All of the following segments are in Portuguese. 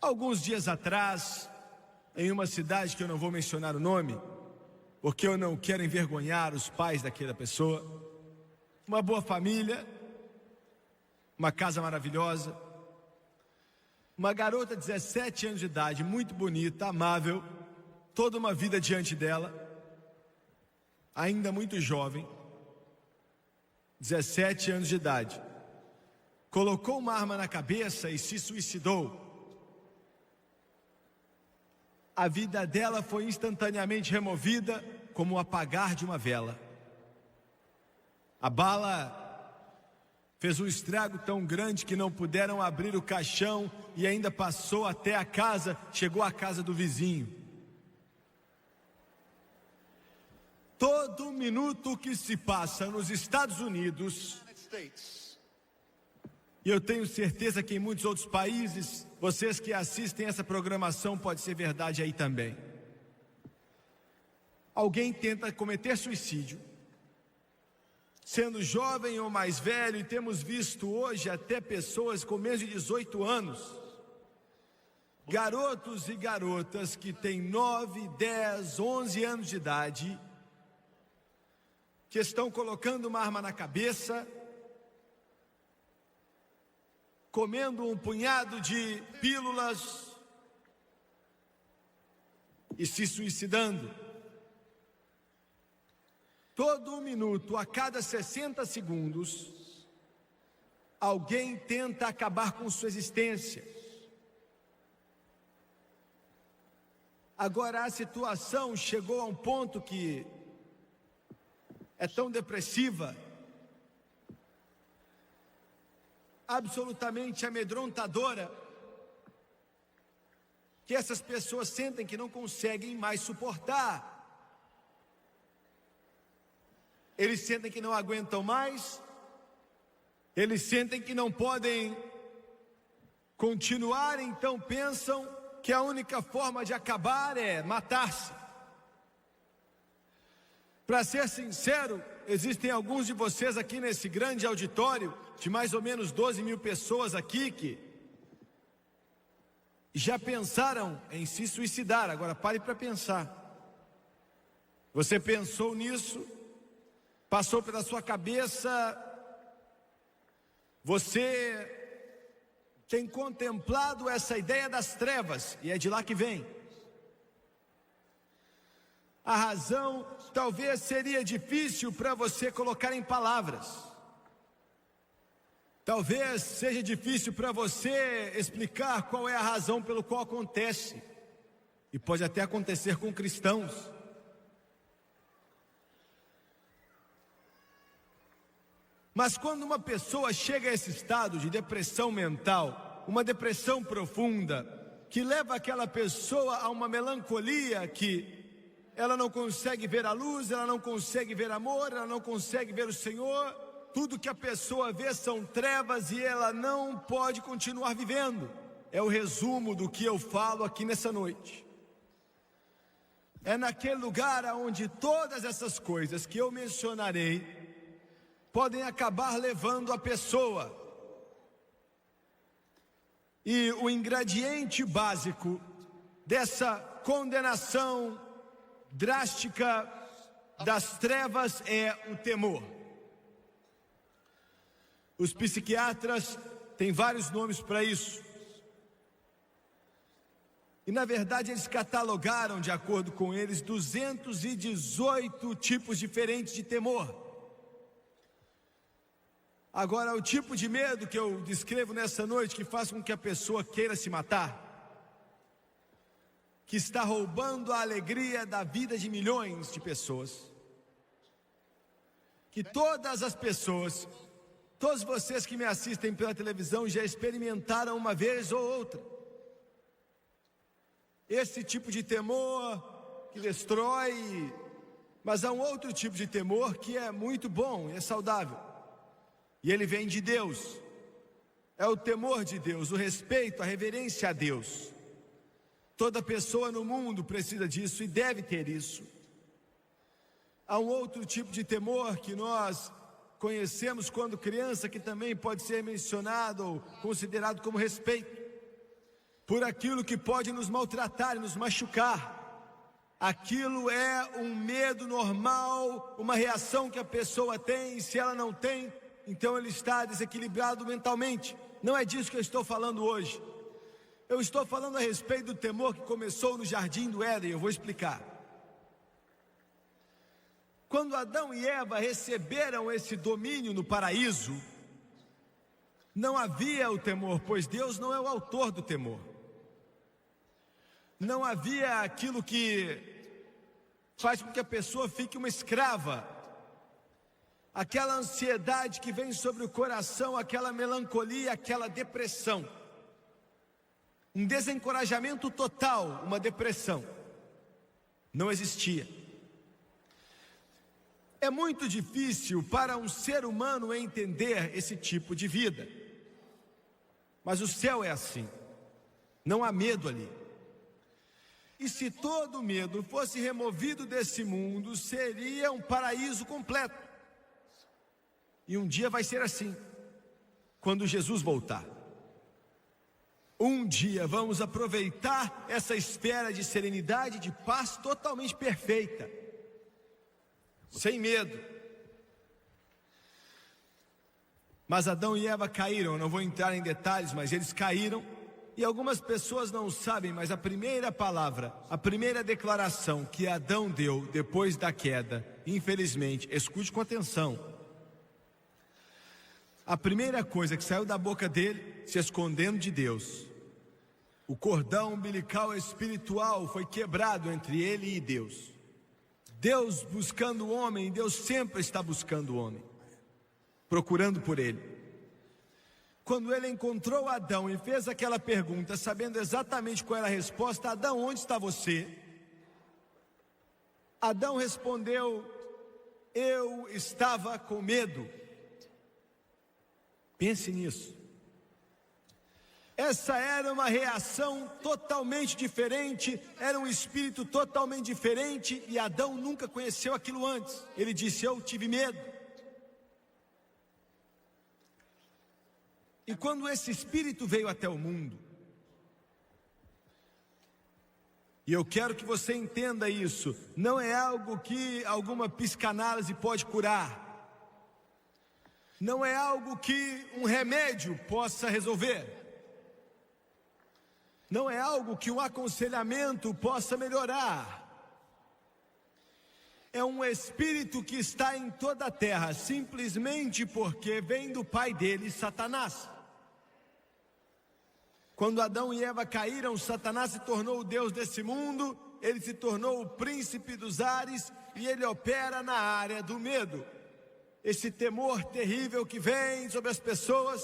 Alguns dias atrás, em uma cidade que eu não vou mencionar o nome, porque eu não quero envergonhar os pais daquela pessoa, uma boa família, uma casa maravilhosa, uma garota de 17 anos de idade, muito bonita, amável, toda uma vida diante dela, ainda muito jovem, 17 anos de idade, colocou uma arma na cabeça e se suicidou. A vida dela foi instantaneamente removida como o apagar de uma vela. A bala fez um estrago tão grande que não puderam abrir o caixão e ainda passou até a casa, chegou à casa do vizinho. Todo minuto que se passa nos Estados Unidos, e eu tenho certeza que em muitos outros países, vocês que assistem essa programação, pode ser verdade aí também. Alguém tenta cometer suicídio, sendo jovem ou mais velho, e temos visto hoje até pessoas com menos de 18 anos, garotos e garotas que têm 9, 10, 11 anos de idade, que estão colocando uma arma na cabeça, comendo um punhado de pílulas e se suicidando. Todo minuto, a cada 60 segundos, alguém tenta acabar com sua existência. Agora a situação chegou a um ponto que é tão depressiva, absolutamente amedrontadora, que essas pessoas sentem que não conseguem mais suportar. Eles sentem que não aguentam mais, eles sentem que não podem continuar, então pensam que a única forma de acabar é matar-se. Para ser sincero, existem alguns de vocês aqui nesse grande auditório, de mais ou menos 12 mil pessoas aqui, que já pensaram em se suicidar. Agora pare para pensar. Você pensou nisso? Passou pela sua cabeça? Você tem contemplado essa ideia das trevas, e é de lá que vem. A razão talvez seria difícil para você colocar em palavras. Talvez seja difícil para você explicar qual é a razão pelo qual acontece. E pode até acontecer com cristãos. Mas quando uma pessoa chega a esse estado de depressão mental, uma depressão profunda, que leva aquela pessoa a uma melancolia que ela não consegue ver a luz, ela não consegue ver amor, ela não consegue ver o Senhor. Tudo que a pessoa vê são trevas e ela não pode continuar vivendo. É o resumo do que eu falo aqui nessa noite. É naquele lugar onde todas essas coisas que eu mencionarei podem acabar levando a pessoa. E o ingrediente básico dessa condenação drástica das trevas é o temor. Os psiquiatras têm vários nomes para isso. E na verdade eles catalogaram, de acordo com eles, 218 tipos diferentes de temor. Agora, o tipo de medo que eu descrevo nessa noite, que faz com que a pessoa queira se matar, que está roubando a alegria da vida de milhões de pessoas, que todas as pessoas, todos vocês que me assistem pela televisão já experimentaram uma vez ou outra. Esse tipo de temor que destrói, mas há um outro tipo de temor que é muito bom e é saudável. E ele vem de Deus. É o temor de Deus, o respeito, a reverência a Deus. Toda pessoa no mundo precisa disso e deve ter isso. Há um outro tipo de temor que nós conhecemos quando criança, que também pode ser mencionado ou considerado como respeito. por aquilo que pode nos maltratar e nos machucar. Aquilo é um medo normal, uma reação que a pessoa tem, e se ela não tem, então ele está desequilibrado mentalmente. Não é disso que eu estou falando hoje. Eu estou falando a respeito do temor que começou no jardim do Éden. Eu vou explicar. Quando Adão e Eva receberam esse domínio no paraíso, não havia o temor, pois Deus não é o autor do temor. Não havia aquilo que faz com que a pessoa fique uma escrava. Aquela ansiedade que vem sobre o coração, aquela melancolia, aquela depressão. Um desencorajamento total, uma depressão. Não existia. É muito difícil para um ser humano entender esse tipo de vida. Mas o céu é assim. Não há medo ali. E se todo medo fosse removido desse mundo, seria um paraíso completo. E um dia vai ser assim, quando Jesus voltar. Um dia vamos aproveitar essa esfera de serenidade, de paz totalmente perfeita, sem medo. Mas Adão e Eva caíram, não vou entrar em detalhes, mas eles caíram. E algumas pessoas não sabem, mas a primeira palavra, a primeira declaração que Adão deu depois da queda, infelizmente, escute com atenção. A primeira coisa que saiu da boca dele, se escondendo de Deus, o cordão umbilical espiritual foi quebrado entre ele e Deus. Deus buscando o homem, Deus sempre está buscando o homem, procurando por ele. Quando ele encontrou Adão e fez aquela pergunta, sabendo exatamente qual era a resposta: Adão, onde está você? Adão respondeu: eu estava com medo. Pense nisso. Essa era uma reação totalmente diferente, era um espírito totalmente diferente, e Adão nunca conheceu aquilo antes. Ele disse: eu tive medo. E quando esse espírito veio até o mundo, e eu quero que você entenda isso, não é algo que alguma psicanálise pode curar, não é algo que um remédio possa resolver, não é algo que um aconselhamento possa melhorar. É um espírito que está em toda a terra, simplesmente porque vem do pai dele, Satanás. Quando Adão e Eva caíram, Satanás se tornou o Deus desse mundo, ele se tornou o príncipe dos ares, e ele opera na área do medo. Esse temor terrível que vem sobre as pessoas,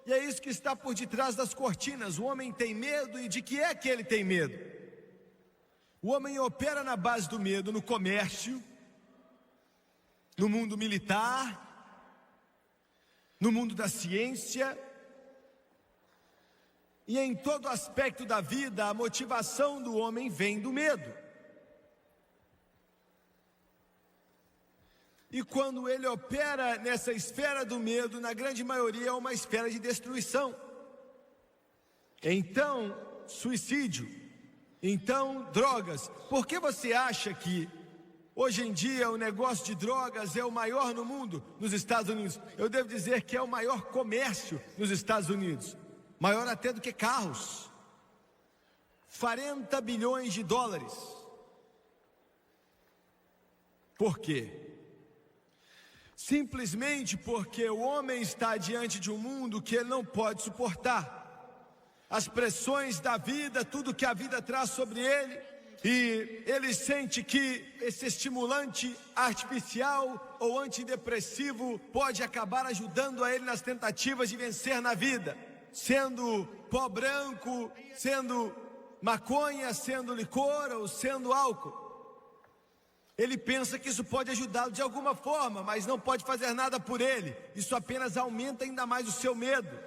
e é isso que está por detrás das cortinas. O homem tem medo, e de que é que ele tem medo? O homem opera na base do medo, no comércio, no mundo militar, no mundo da ciência, e em todo aspecto da vida, a motivação do homem vem do medo. E quando ele opera nessa esfera do medo, na grande maioria é uma esfera de destruição. Então, suicídio. Então, drogas. Por que você acha que hoje em dia o negócio de drogas é o maior no mundo? Nos Estados Unidos. Eu devo dizer que é o maior comércio nos Estados Unidos. Maior até do que carros. 40 bilhões de dólares. Por quê? Simplesmente porque o homem está diante de um mundo que ele não pode suportar. As pressões da vida, tudo que a vida traz sobre ele, e ele sente que esse estimulante artificial ou antidepressivo pode acabar ajudando a ele nas tentativas de vencer na vida. Sendo pó branco, sendo maconha, sendo licor ou sendo álcool. Ele pensa que isso pode ajudá-lo de alguma forma, mas não pode fazer nada por ele. Isso apenas aumenta ainda mais o seu medo.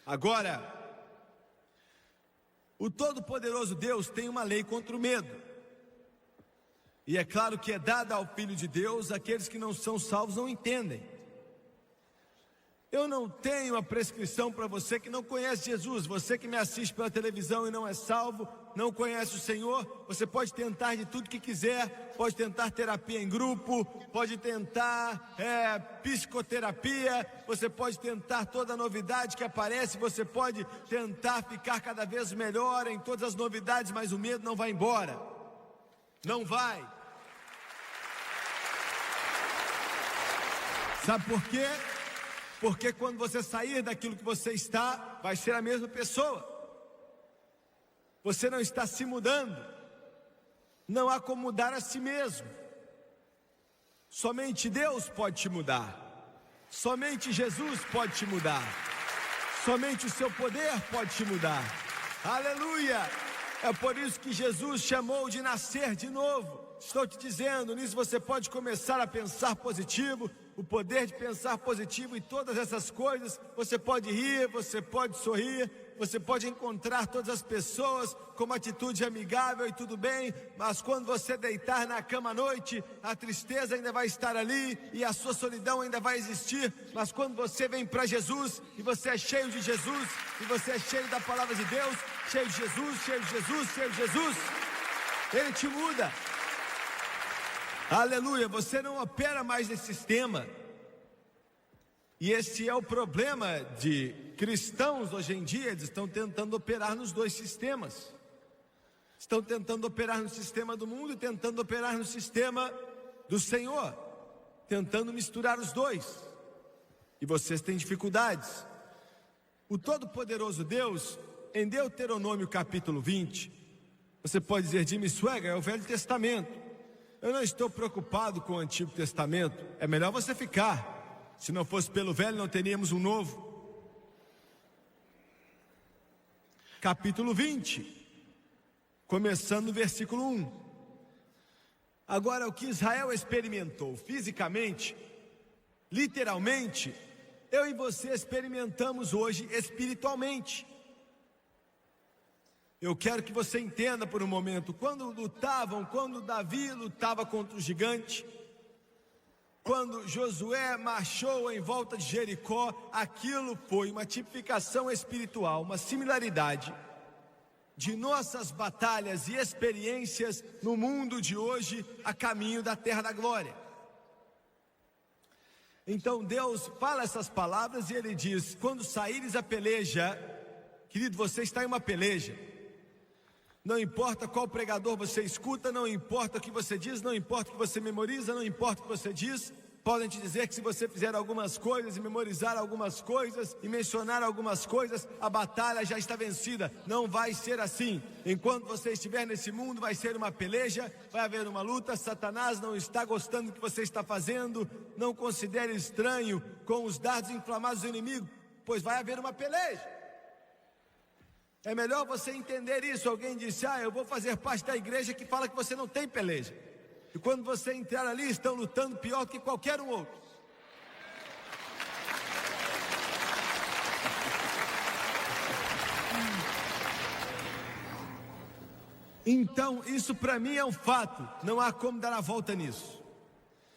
Agora, o Todo-Poderoso Deus tem uma lei contra o medo. E é claro que é dada ao Filho de Deus, aqueles que não são salvos não entendem. Eu não tenho a prescrição para você que não conhece Jesus. Você que me assiste pela televisão e não é salvo, não conhece o Senhor. Você pode tentar de tudo que quiser. Pode tentar terapia em grupo, pode tentar psicoterapia. Você pode tentar toda novidade que aparece. Você pode tentar ficar cada vez melhor em todas as novidades, mas o medo não vai embora. Não vai. Sabe por quê? Porque quando você sair daquilo que você está, vai ser a mesma pessoa. Você não está se mudando. Não há como mudar a si mesmo. Somente Deus pode te mudar. Somente Jesus pode te mudar. Somente o seu poder pode te mudar. Aleluia! É por isso que Jesus chamou de nascer de novo. Estou te dizendo, nisso você pode começar a pensar positivo. O poder de pensar positivo e todas essas coisas. Você pode rir, você pode sorrir, você pode encontrar todas as pessoas com uma atitude amigável e tudo bem, mas quando você deitar na cama à noite, a tristeza ainda vai estar ali e a sua solidão ainda vai existir. Mas quando você vem para Jesus e você é cheio de Jesus e você é cheio da palavra de Deus, cheio de Jesus, cheio de Jesus, cheio de Jesus, Ele te muda. Aleluia, você não opera mais nesse sistema. E esse é o problema de cristãos hoje em dia. Eles estão tentando operar nos dois sistemas. Estão tentando operar no sistema do mundo e tentando operar no sistema do Senhor, tentando misturar os dois. E vocês têm dificuldades. O Todo-Poderoso Deus, em Deuteronômio capítulo 20, você pode dizer, Jimmy Swaggart, é o Velho Testamento. Eu não estou preocupado com o Antigo Testamento. É melhor você ficar. Se não fosse pelo Velho, não teríamos um novo. Capítulo 20, começando no versículo 1. Agora, o que Israel experimentou fisicamente, literalmente, eu e você experimentamos hoje espiritualmente. Eu quero que você entenda por um momento, quando Davi lutava contra o gigante, quando Josué marchou em volta de Jericó, aquilo foi uma tipificação espiritual, uma similaridade de nossas batalhas e experiências no mundo de hoje, a caminho da terra da glória. Então Deus fala essas palavras e Ele diz, quando saíres a peleja, querido, você está em uma peleja. Não importa qual pregador você escuta, não importa o que você diz, não importa o que você memoriza, não importa o que você diz. Podem te dizer que se você fizer algumas coisas e memorizar algumas coisas e mencionar algumas coisas, a batalha já está vencida. Não vai ser assim. Enquanto você estiver nesse mundo, vai ser uma peleja, vai haver uma luta. Satanás não está gostando do que você está fazendo. Não considere estranho com os dardos inflamados do inimigo, pois vai haver uma peleja. É melhor você entender isso. Alguém disse, eu vou fazer parte da igreja que fala que você não tem peleja. E quando você entrar ali, estão lutando pior do que qualquer um outro. Então, isso para mim é um fato. Não há como dar a volta nisso.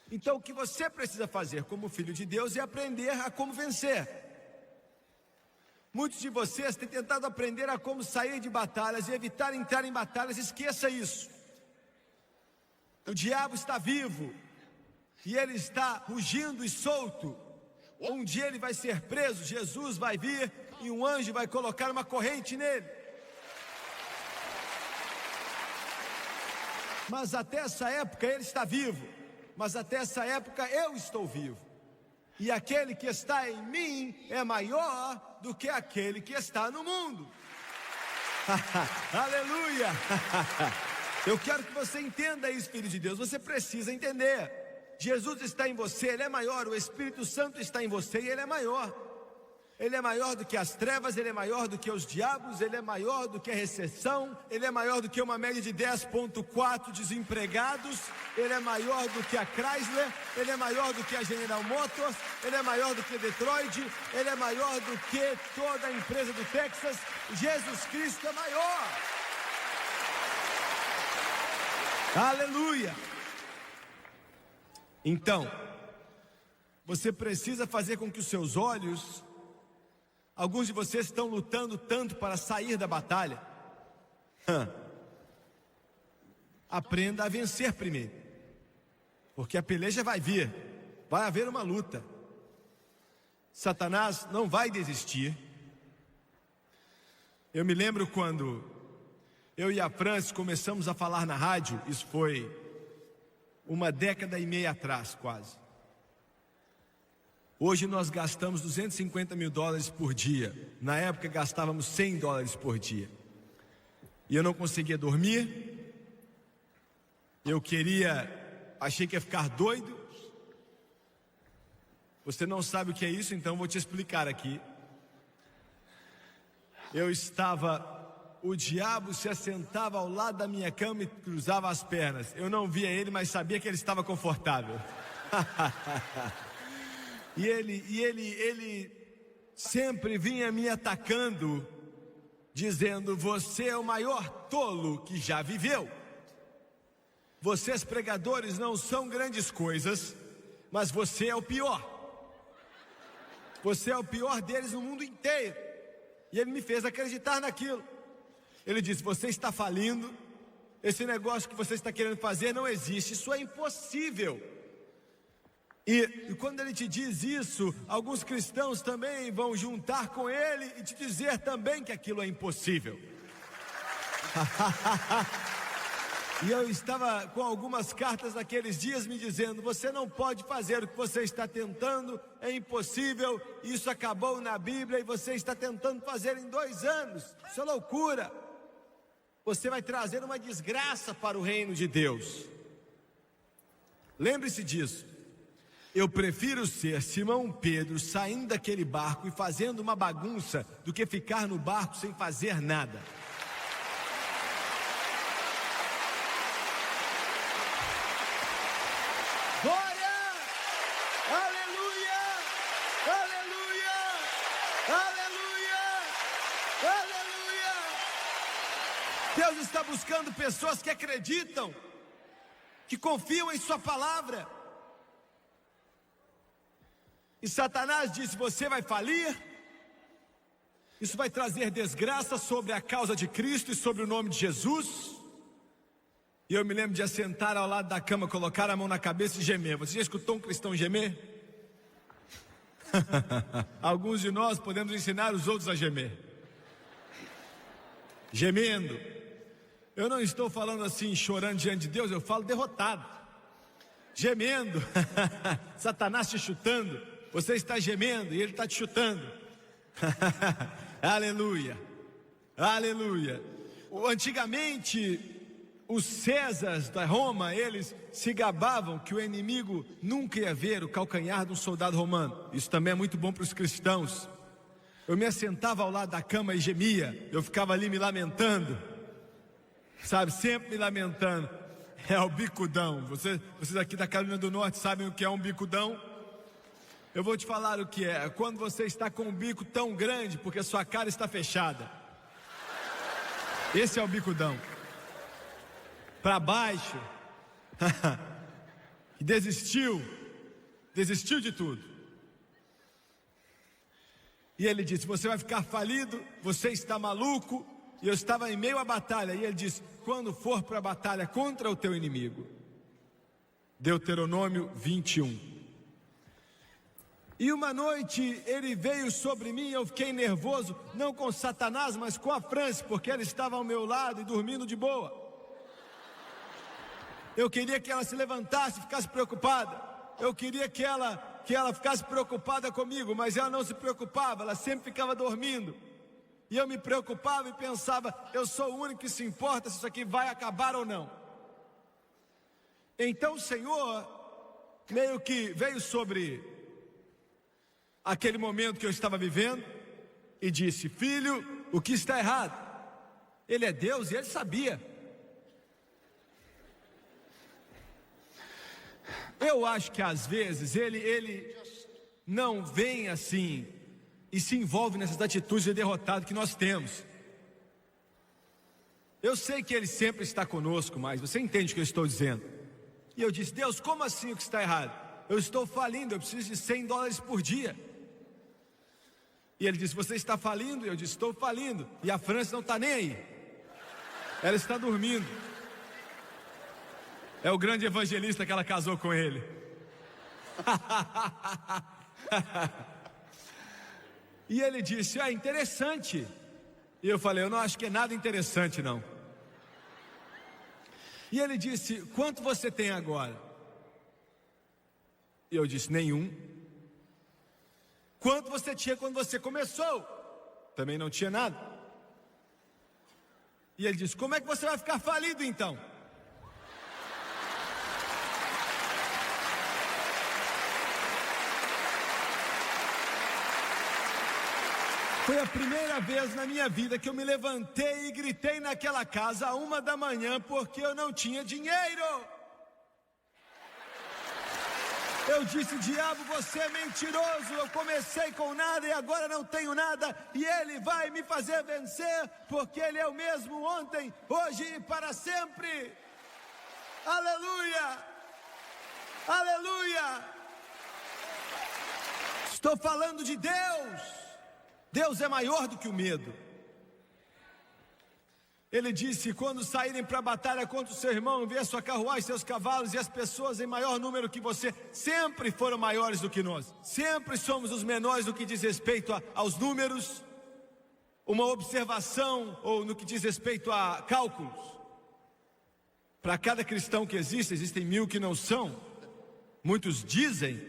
Então, o que você precisa fazer como filho de Deus é aprender a como vencer. Muitos de vocês têm tentado aprender a como sair de batalhas e evitar entrar em batalhas. Esqueça isso. O diabo está vivo e ele está rugindo e solto. Um dia ele vai ser preso, Jesus vai vir e um anjo vai colocar uma corrente nele. Mas até essa época ele está vivo. Mas até essa época eu estou vivo. E aquele que está em mim é maior do que aquele que está no mundo. Aleluia! Eu quero que você entenda isso, filho de Deus. Você precisa entender. Jesus está em você, Ele é maior. O Espírito Santo está em você e Ele é maior. Ele é maior do que as trevas, Ele é maior do que os diabos, Ele é maior do que a recessão, Ele é maior do que uma média de 10,4 desempregados, Ele é maior do que a Chrysler, Ele é maior do que a General Motors, Ele é maior do que Detroit, Ele é maior do que toda a empresa do Texas. Jesus Cristo é maior. Aleluia. Então, Você precisa fazer com que os seus olhos, alguns de vocês estão lutando tanto para sair da batalha, aprenda a vencer primeiro, porque a peleja vai vir, vai haver uma luta. Satanás não vai desistir. Eu me lembro quando eu e a Francis começamos a falar na rádio, isso foi 1 década e meia atrás, quase. Hoje nós gastamos $250 mil por dia. Na época gastávamos $100 por dia. E eu não conseguia dormir. Achei que ia ficar doido. Você não sabe o que é isso, então vou te explicar aqui. O diabo se assentava ao lado da minha cama e cruzava as pernas. Eu não via ele, mas sabia que ele estava confortável. E ele sempre vinha me atacando, dizendo: você é o maior tolo que já viveu. Vocês pregadores não são grandes coisas, mas você é o pior. Você é o pior deles no mundo inteiro. E ele me fez acreditar naquilo. Ele disse: você está falindo, esse negócio que você está querendo fazer não existe, isso é impossível. E quando ele te diz isso, alguns cristãos também vão juntar com ele e te dizer também que aquilo é impossível. E eu estava com algumas cartas naqueles dias me dizendo: você não pode fazer o que você está tentando, é impossível, isso acabou na Bíblia e você está tentando fazer em 2 anos, isso é loucura. Você vai trazer uma desgraça para o reino de Deus. Lembre-se disso. Eu prefiro ser Simão Pedro saindo daquele barco e fazendo uma bagunça do que ficar no barco sem fazer nada. Glória! Aleluia! Aleluia! Aleluia! Aleluia! Deus está buscando pessoas que acreditam, que confiam em sua palavra. E Satanás disse: você vai falir, isso vai trazer desgraça sobre a causa de Cristo e sobre o nome de Jesus. E eu me lembro de assentar ao lado da cama, colocar a mão na cabeça e gemer. Você já escutou um cristão gemer? Alguns de nós podemos ensinar os outros a gemer. Gemendo. Eu não estou falando assim, chorando diante de Deus, eu falo derrotado. Gemendo. Satanás te chutando. Você está gemendo e ele está te chutando. Aleluia, aleluia. Antigamente, os Césares da Roma, eles se gabavam que o inimigo nunca ia ver o calcanhar de um soldado romano. Isso também é muito bom para os cristãos. Eu me assentava ao lado da cama e gemia. Eu ficava ali me lamentando, sabe, sempre me lamentando. É o bicudão. Vocês aqui da Carolina do Norte sabem o que é um bicudão? Eu vou te falar o que é. Quando você está com um bico tão grande porque sua cara está fechada. Esse é o bicudão. Para baixo. Desistiu de tudo. E ele disse: você vai ficar falido, você está maluco. E eu estava em meio à batalha. E ele disse: quando for para a batalha contra o teu inimigo. Deuteronômio 21. E uma noite ele veio sobre mim, eu fiquei nervoso, não com Satanás, mas com a Francis, porque ela estava ao meu lado e dormindo de boa. Eu queria que ela se levantasse e ficasse preocupada. Eu queria que ela ficasse preocupada comigo, mas ela não se preocupava, ela sempre ficava dormindo. E eu me preocupava e pensava: eu sou o único que se importa se isso aqui vai acabar ou não. Então o Senhor meio que veio sobre aquele momento que eu estava vivendo e disse: filho, o que está errado? Ele é Deus e ele sabia. Eu acho que às vezes ele não vem assim e se envolve nessas atitudes de derrotado que nós temos. Eu sei que ele sempre está conosco, mas você entende o que eu estou dizendo. E eu disse: Deus, como assim o que está errado? eu estou falindo, eu preciso de $100 por dia. E ele disse: você está falindo? Eu disse: estou falindo. E a França não está nem aí, ela está dormindo. É o grande evangelista que ela casou com ele. E ele disse: interessante. E eu falei: eu não acho que é nada interessante não. E ele disse: quanto você tem agora? E eu disse: nenhum. Quanto você tinha quando você começou? Também não tinha nada. E ele disse: como é que você vai ficar falido então? Foi a primeira vez na minha vida que eu me levantei e gritei naquela casa à 1 da manhã porque eu não tinha dinheiro. Eu disse: diabo, você é mentiroso, eu comecei com nada e agora não tenho nada, e ele vai me fazer vencer, porque ele é o mesmo ontem, hoje e para sempre. Aleluia, aleluia. Estou falando de Deus. Deus é maior do que o medo. Ele disse: quando saírem para a batalha contra o seu irmão, vê a sua carruagem, seus cavalos e as pessoas em maior número que você, sempre foram maiores do que nós. Sempre somos os menores no que diz respeito aos números, uma observação, ou no que diz respeito a cálculos. Para cada cristão que existe, existem 1000 que não são. Muitos dizem,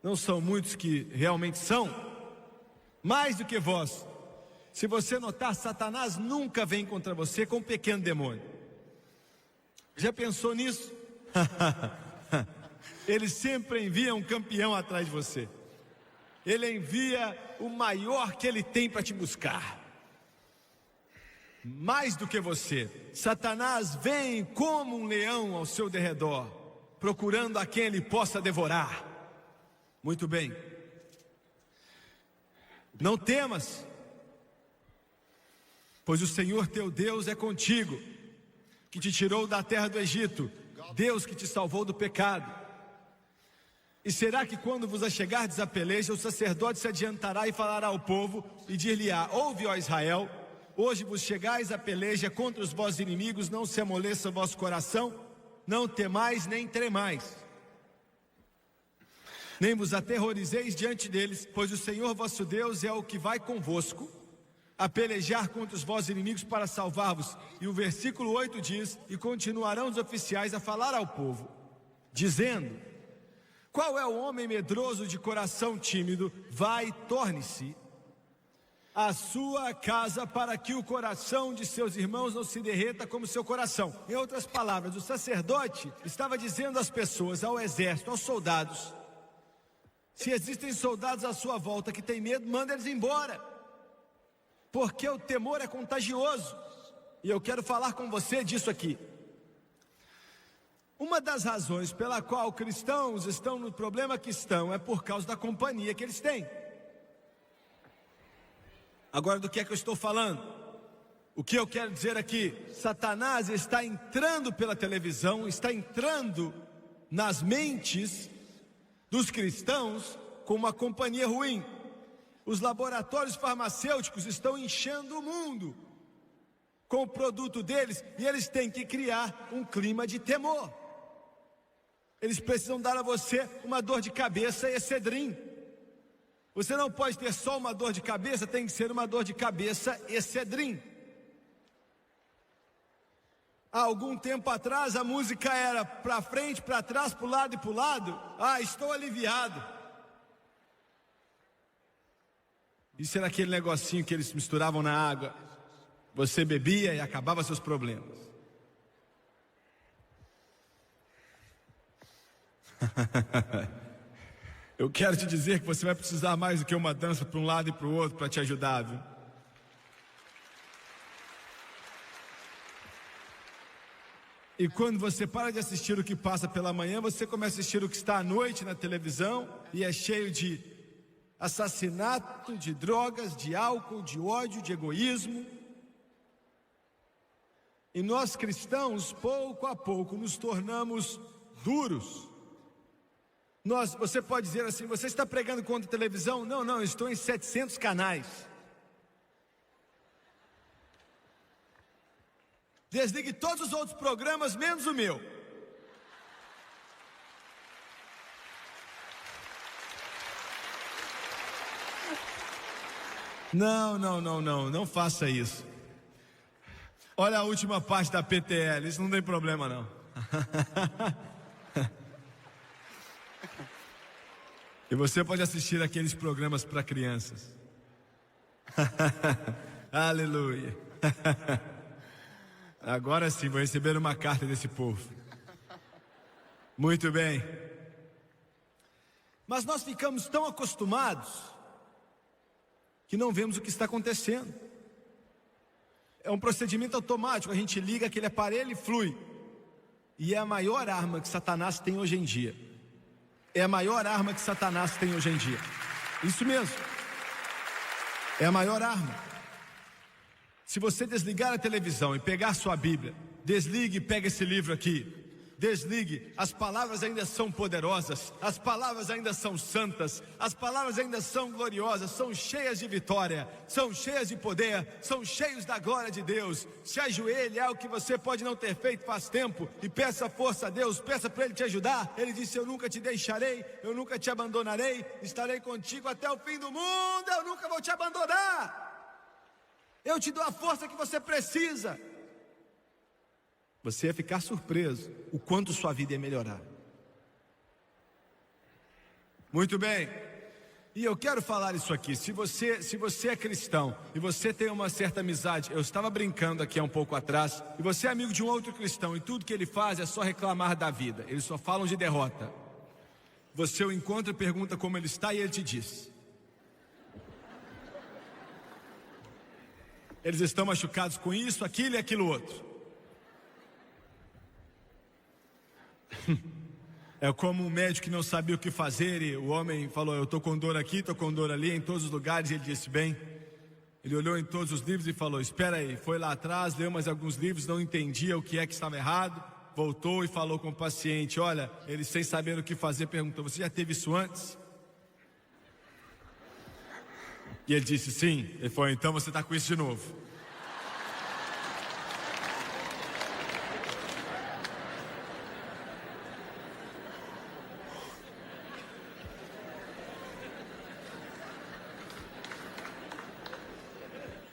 não são muitos que realmente são. Mais do que vós. Se você notar, Satanás nunca vem contra você com um pequeno demônio. Já pensou nisso? Ele sempre envia um campeão atrás de você. Ele envia o maior que ele tem para te buscar. Mais do que você. Satanás vem como um leão ao seu derredor, procurando a quem ele possa devorar. Muito bem. Não temas, pois o Senhor teu Deus é contigo, que te tirou da terra do Egito, Deus que te salvou do pecado. E será que quando vos achegardes à peleja, o sacerdote se adiantará e falará ao povo, e dir-lhe-á: ouve, ó Israel, hoje vos chegais à peleja contra os vossos inimigos, não se amoleça o vosso coração, não temais nem tremais. Nem vos aterrorizeis diante deles, pois o Senhor vosso Deus é o que vai convosco a pelejar contra os vossos inimigos para salvar-vos. E o versículo 8 diz: e continuarão os oficiais a falar ao povo, dizendo: qual é o homem medroso de coração tímido? Vai, torne-se a sua casa, para que o coração de seus irmãos não se derreta como seu coração. Em outras palavras, o sacerdote estava dizendo às pessoas, ao exército, aos soldados: se existem soldados à sua volta que têm medo, manda eles embora, porque o temor é contagioso. E eu quero falar com você disso aqui. Uma das razões pela qual cristãos estão no problema que estão é por causa da companhia que eles têm. Agora, do que é que eu estou falando? O que eu quero dizer aqui? Satanás está entrando pela televisão, está entrando nas mentes dos cristãos com uma companhia ruim. Os laboratórios farmacêuticos estão enchendo o mundo com o produto deles, e eles têm que criar um clima de temor. Eles precisam dar a você uma dor de cabeça Excedrin. Você não pode ter só uma dor de cabeça, tem que ser uma dor de cabeça Excedrin. Há algum tempo atrás a música era para frente, para trás, para o lado e para o lado. Ah, estou aliviado. Isso era aquele negocinho que eles misturavam na água. Você bebia e acabava seus problemas. Eu quero te dizer que você vai precisar mais do que uma dança para um lado e para o outro para te ajudar, viu? E quando você para de assistir o que passa pela manhã, você começa a assistir o que está à noite na televisão, e é cheio de assassinato, de drogas, de álcool, de ódio, de egoísmo. E nós cristãos, pouco a pouco, nos tornamos duros. Você pode dizer assim: você está pregando contra a televisão? Não, eu estou em 700 canais. Desligue todos os outros programas, menos o meu. Não faça isso. Olha a última parte da PTL, isso não tem problema não. E você pode assistir aqueles programas para crianças. Aleluia. Agora sim, vou receber uma carta desse povo. Muito bem. Mas nós ficamos tão acostumados que não vemos o que está acontecendo. É um procedimento automático, a gente liga aquele aparelho e flui. E é a maior arma que Satanás tem hoje em dia. É a maior arma que Satanás tem hoje em dia. Isso mesmo. É a maior arma. Se você desligar a televisão e pegar sua Bíblia, desligue e pega esse livro aqui. Desligue, as palavras ainda são poderosas, as palavras ainda são santas, as palavras ainda são gloriosas, são cheias de vitória, são cheias de poder, são cheios da glória de Deus. Se ajoelhe, é algo que você pode não ter feito faz tempo, e peça força a Deus, peça para Ele te ajudar. Ele disse: eu nunca te deixarei, eu nunca te abandonarei, estarei contigo até o fim do mundo, eu nunca vou te abandonar. Eu te dou a força que você precisa. Você ia ficar surpreso o quanto sua vida ia melhorar. Muito bem. E eu quero falar isso aqui. Se você é cristão e você tem uma certa amizade, eu estava brincando aqui há um pouco atrás, e você é amigo de um outro cristão e tudo que ele faz é só reclamar da vida, eles só falam de derrota. Você o encontra e pergunta como ele está e ele te diz: eles estão machucados com isso, aquilo e aquilo outro. É como um médico que não sabia o que fazer, e o homem falou: eu estou com dor aqui, estou com dor ali, em todos os lugares. E ele disse: bem. Ele olhou em todos os livros e falou: espera aí. Foi lá atrás, leu mais alguns livros, não entendia o que é que estava errado, voltou e falou com o paciente: olha, ele sem saber o que fazer perguntou: você já teve isso antes? E ele disse: sim. Ele falou: então você está com isso de novo.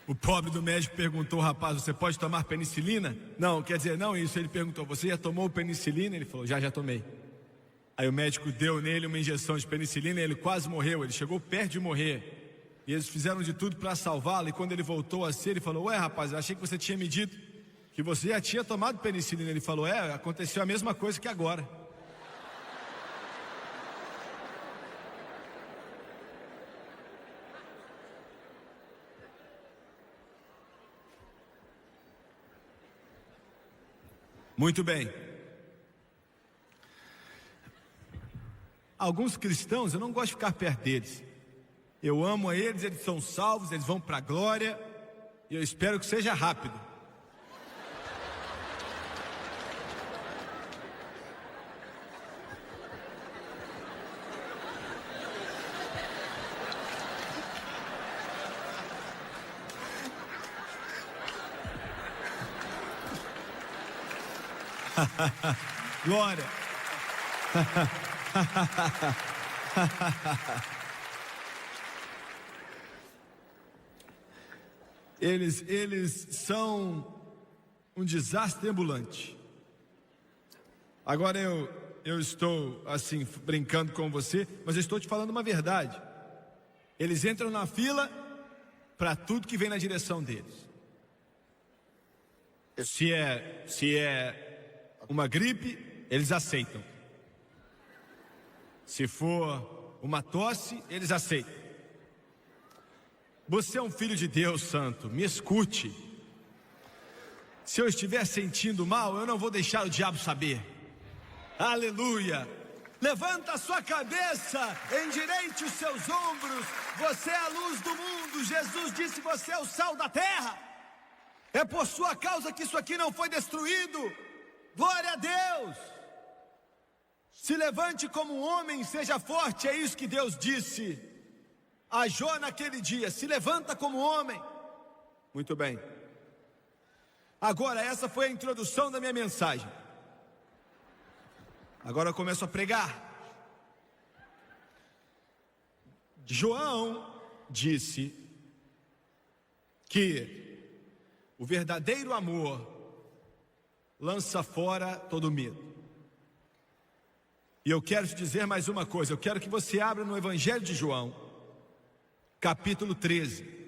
O pobre do médico perguntou ao rapaz: você pode tomar penicilina? Não, quer dizer, não isso. Ele perguntou: você já tomou penicilina? Ele falou: já tomei. Aí o médico deu nele uma injeção de penicilina e ele quase morreu, ele chegou perto de morrer. E eles fizeram de tudo para salvá-lo, e quando ele voltou a ser, ele falou: ué rapaz, eu achei que você tinha me dito que você já tinha tomado penicilina. Ele falou: aconteceu a mesma coisa que agora. Muito bem. Alguns cristãos, eu não gosto de ficar perto deles. Eu amo a eles, eles são salvos, eles vão para a glória, e eu espero que seja rápido. Glória. Eles são um desastre ambulante. Agora eu estou assim brincando com você, mas eu estou te falando uma verdade. Eles entram na fila para tudo que vem na direção deles. Se é uma gripe, eles aceitam. Se for uma tosse, eles aceitam. Você é um filho de Deus, santo, me escute. Se eu estiver sentindo mal, eu não vou deixar o diabo saber. Aleluia. Levanta a sua cabeça, endireite os seus ombros. Você é a luz do mundo. Jesus disse: você é o sal da terra. É por sua causa que isso aqui não foi destruído. Glória a Deus. Se levante como um homem, seja forte, é isso que Deus disse a Jó naquele dia. Se levanta como homem. Muito bem. Agora, essa foi a introdução da minha mensagem. Agora eu começo a pregar. João disse que o verdadeiro amor lança fora todo medo. E eu quero te dizer mais uma coisa. Eu quero que você abra no Evangelho de João, capítulo 13.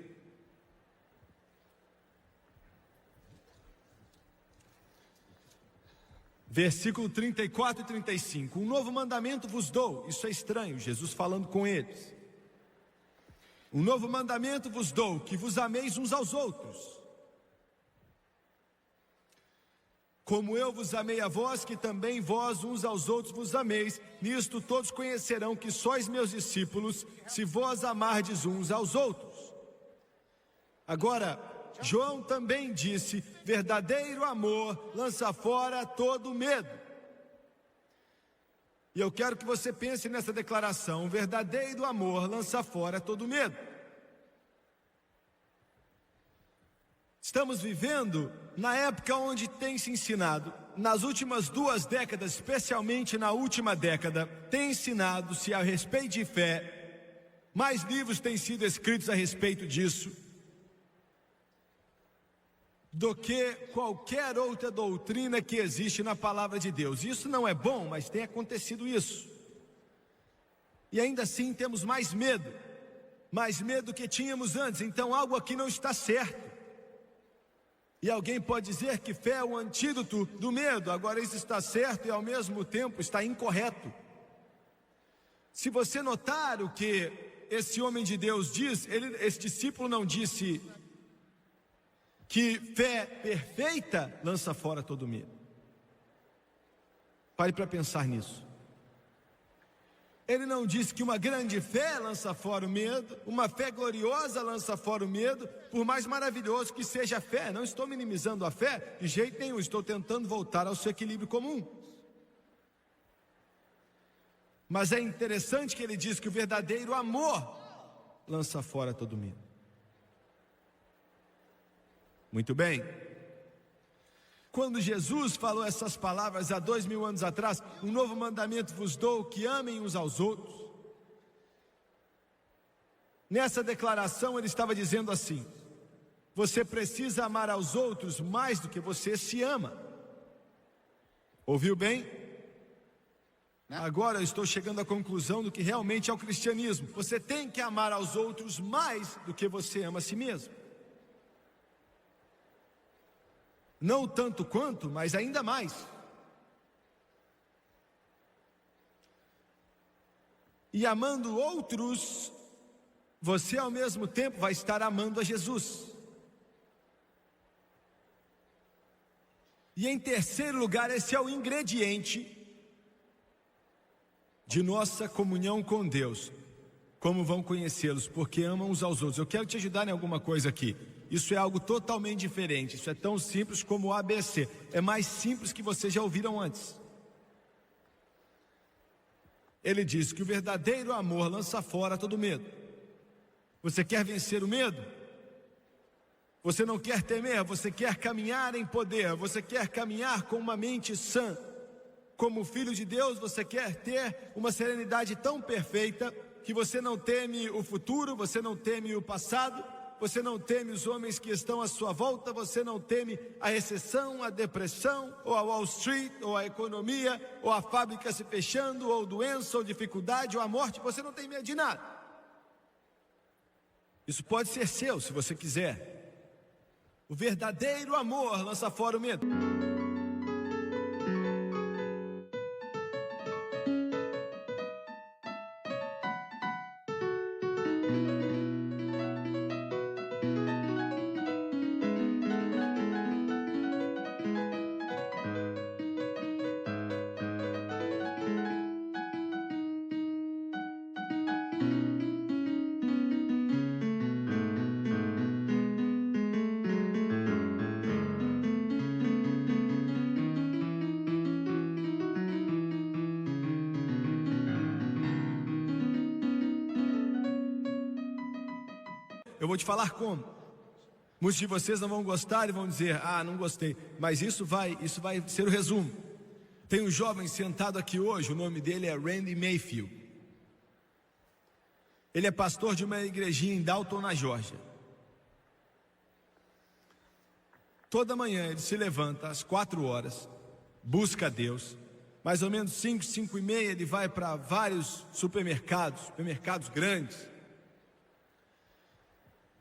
Versículo 34 e 35. Um novo mandamento vos dou. Isso é estranho, Jesus falando com eles. Um novo mandamento vos dou, que vos ameis uns aos outros. Como eu vos amei a vós, que também vós uns aos outros vos ameis. Nisto todos conhecerão que sois meus discípulos, se vós amardes uns aos outros. Agora, João também disse: verdadeiro amor lança fora todo medo. E eu quero que você pense nessa declaração: o verdadeiro amor lança fora todo medo. Estamos vivendo na época onde tem se ensinado, nas últimas 2 décadas, especialmente na última década, tem ensinado-se a respeito de fé. Mais livros têm sido escritos a respeito disso do que qualquer outra doutrina que existe na palavra de Deus. Isso não é bom, mas tem acontecido isso. E ainda assim temos mais medo do que tínhamos antes. Então algo aqui não está certo. E alguém pode dizer que fé é o antídoto do medo. Agora isso está certo e ao mesmo tempo está incorreto. Se você notar o que esse homem de Deus diz, esse discípulo não disse que fé perfeita lança fora todo medo. Pare para pensar nisso. Ele não disse que uma grande fé lança fora o medo, uma fé gloriosa lança fora o medo, por mais maravilhoso que seja a fé. Não estou minimizando a fé de jeito nenhum, estou tentando voltar ao seu equilíbrio comum. Mas é interessante que ele diz que o verdadeiro amor lança fora todo medo. Muito bem. Quando Jesus falou essas palavras há 2000 anos atrás, um novo mandamento vos dou, que amem uns aos outros. Nessa declaração ele estava dizendo assim: você precisa amar aos outros mais do que você se ama. Ouviu bem? Agora eu estou chegando à conclusão do que realmente é o cristianismo. Você tem que amar aos outros mais do que você ama a si mesmo. Não tanto quanto, mas ainda mais. E amando outros, você ao mesmo tempo vai estar amando a Jesus. E em terceiro lugar, esse é o ingrediente de nossa comunhão com Deus. Como vão conhecê-los? Porque amam uns aos outros. Eu quero te ajudar em alguma coisa aqui. Isso é algo totalmente diferente. Isso é tão simples como o ABC. É mais simples que vocês já ouviram antes. Ele diz que o verdadeiro amor lança fora todo medo. Você quer vencer o medo? Você não quer temer, você quer caminhar em poder, você quer caminhar com uma mente sã. Como filho de Deus, você quer ter uma serenidade tão perfeita que você não teme o futuro, você não teme o passado, você não teme os homens que estão à sua volta, você não teme a recessão, a depressão, ou a Wall Street, ou a economia, ou a fábrica se fechando, ou doença, ou dificuldade, ou a morte. Você não tem medo de nada. Isso pode ser seu, se você quiser. O verdadeiro amor lança fora o medo. Eu vou te falar como. Muitos de vocês não vão gostar e vão dizer: ah, não gostei. Mas isso vai ser o resumo. Tem um jovem sentado aqui hoje, o nome dele é Randy Mayfield. Ele é pastor de uma igrejinha em Dalton, na Geórgia. Toda manhã ele se levanta às 4 horas, busca a Deus. Mais ou menos 5, 5 e meia ele vai para vários supermercados grandes.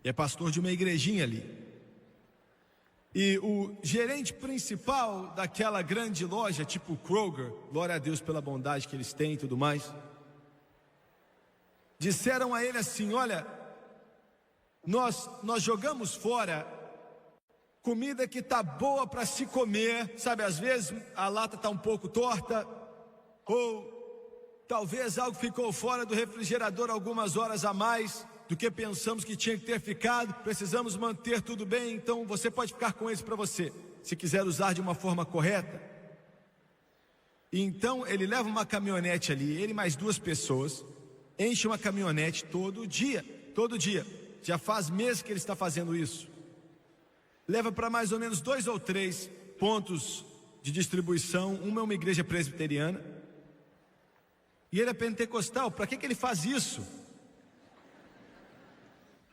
E é pastor de uma igrejinha ali. E o gerente principal daquela grande loja, tipo Kroger, glória a Deus pela bondade que eles têm e tudo mais, disseram a ele assim: olha, nós jogamos fora comida que está boa para se comer, sabe, às vezes a lata está um pouco torta, ou talvez algo ficou fora do refrigerador algumas horas a mais do que pensamos que tinha que ter ficado, precisamos manter tudo bem, então você pode ficar com eles para você, se quiser usar de uma forma correta. E então ele leva uma caminhonete ali, ele mais 2 pessoas, enche uma caminhonete todo dia, já faz meses que ele está fazendo isso. Leva para mais ou menos 2 ou 3 pontos de distribuição. Uma é uma igreja presbiteriana, e ele é pentecostal. Para que ele faz isso?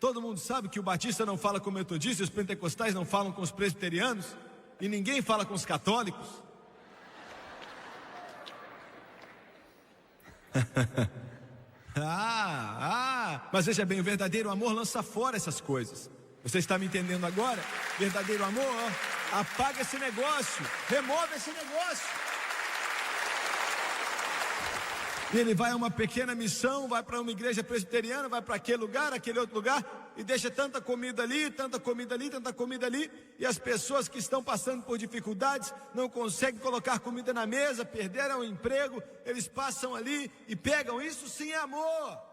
Todo mundo sabe que o batista não fala com o metodista, os pentecostais não falam com os presbiterianos, e ninguém fala com os católicos. Mas veja bem, o verdadeiro amor lança fora essas coisas. Você está me entendendo agora? Verdadeiro amor, apaga esse negócio, remove esse negócio. E ele vai a uma pequena missão, vai para uma igreja presbiteriana, vai para aquele lugar, aquele outro lugar, e deixa tanta comida ali, tanta comida ali, tanta comida ali, e as pessoas que estão passando por dificuldades, não conseguem colocar comida na mesa, perderam o emprego, eles passam ali e pegam. Isso sim é amor.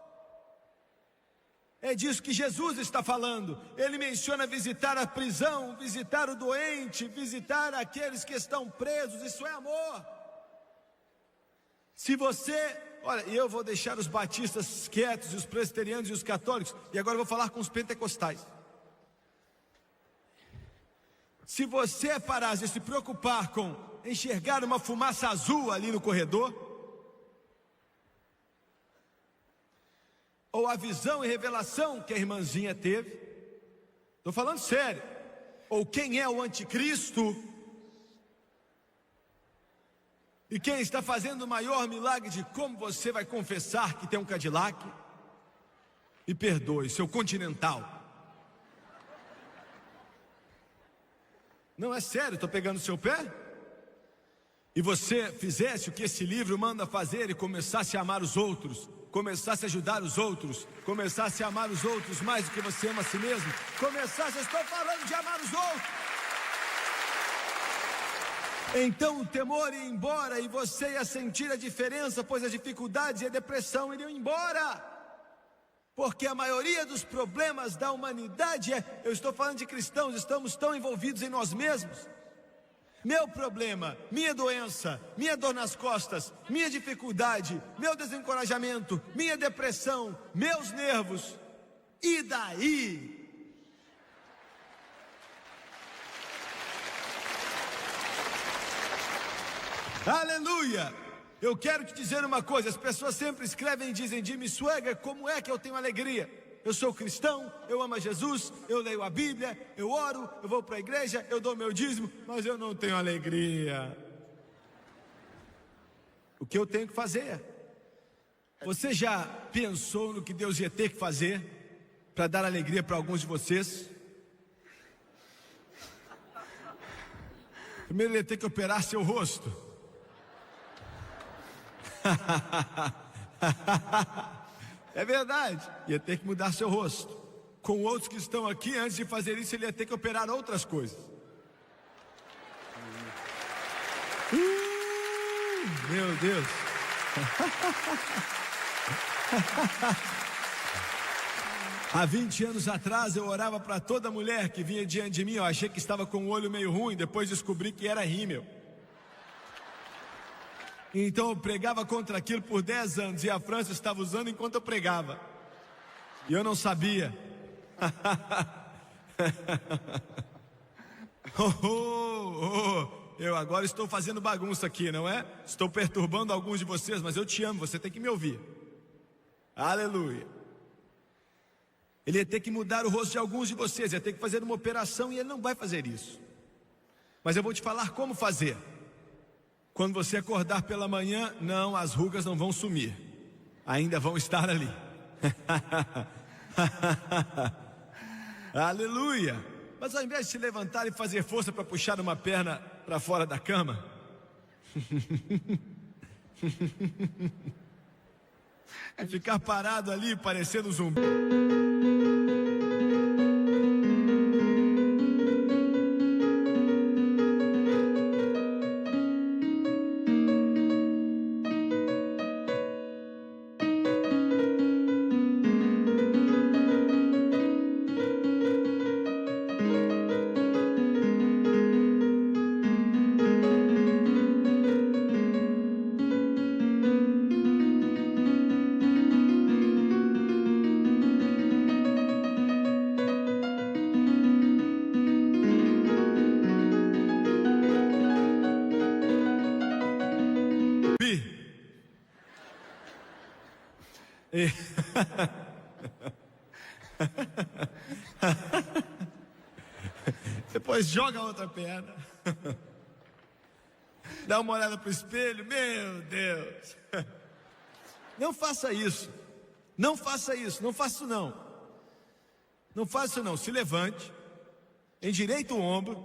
É disso que Jesus está falando. Ele menciona visitar a prisão, visitar o doente, visitar aqueles que estão presos. Isso é amor. Se você... Olha, eu vou deixar os batistas quietos, os presbiterianos e os católicos, e agora eu vou falar com os pentecostais. Se você parasse de se preocupar com enxergar uma fumaça azul ali no corredor, ou a visão e revelação que a irmãzinha teve, estou falando sério, ou quem é o anticristo, e quem está fazendo o maior milagre de como você vai confessar que tem um Cadillac, e perdoe, seu Continental. Não é sério, estou pegando o seu pé. E você fizesse o que esse livro manda fazer e começasse a amar os outros, começasse a ajudar os outros, começasse a amar os outros mais do que você ama a si mesmo, começasse, estou falando de amar os outros. Então o temor ia embora e você ia sentir a diferença, pois as dificuldades e a depressão iriam embora. Porque a maioria dos problemas da humanidade eu estou falando de cristãos, estamos tão envolvidos em nós mesmos. Meu problema, minha doença, minha dor nas costas, minha dificuldade, meu desencorajamento, minha depressão, meus nervos. E daí? Aleluia! Eu quero te dizer uma coisa, as pessoas sempre escrevem e dizem: Jimmy Swaggart, como é que eu tenho alegria? Eu sou cristão, eu amo a Jesus, eu leio a Bíblia, eu oro, eu vou para a igreja, eu dou meu dízimo, mas eu não tenho alegria. O que eu tenho que fazer? Você já pensou no que Deus ia ter que fazer para dar alegria para alguns de vocês? Primeiro ele ia ter que operar seu rosto. É verdade, ia ter que mudar seu rosto. Com outros que estão aqui, antes de fazer isso, ele ia ter que operar outras coisas. Meu Deus. Há 20 anos atrás eu orava para toda mulher que vinha diante de mim. Eu achei que estava com o olho meio ruim, depois descobri que era rímel. Então eu pregava contra aquilo por 10 anos, e a França estava usando enquanto eu pregava, e eu não sabia. Eu agora estou fazendo bagunça aqui, não é? Estou perturbando alguns de vocês, mas eu te amo, você tem que me ouvir. Aleluia. Ele ia ter que mudar o rosto de alguns de vocês, ia ter que fazer uma operação e ele não vai fazer isso. Mas eu vou te falar como fazer. Quando você acordar pela manhã, não, as rugas não vão sumir, ainda vão estar ali. Aleluia. Mas ao invés de se levantar e fazer força para puxar uma perna para fora da cama, e ficar parado ali parecendo um zumbi, depois joga a outra perna, dá uma olhada para o espelho, meu Deus. Não faça isso, não faça isso, não faça isso não. Não faça isso não, se levante, endireita o ombro,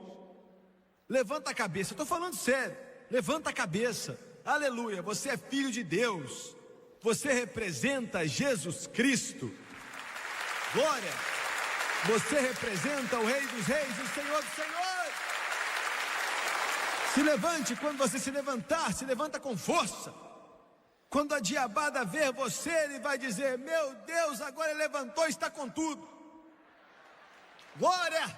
levanta a cabeça, eu estou falando sério, levanta a cabeça, aleluia, você é filho de Deus, você representa Jesus Cristo, glória, você representa o Rei dos Reis, o Senhor dos Senhores. Se levante, quando você se levantar, se levanta com força. Quando a diabada ver você, ele vai dizer, meu Deus, agora ele levantou, está com tudo. Glória,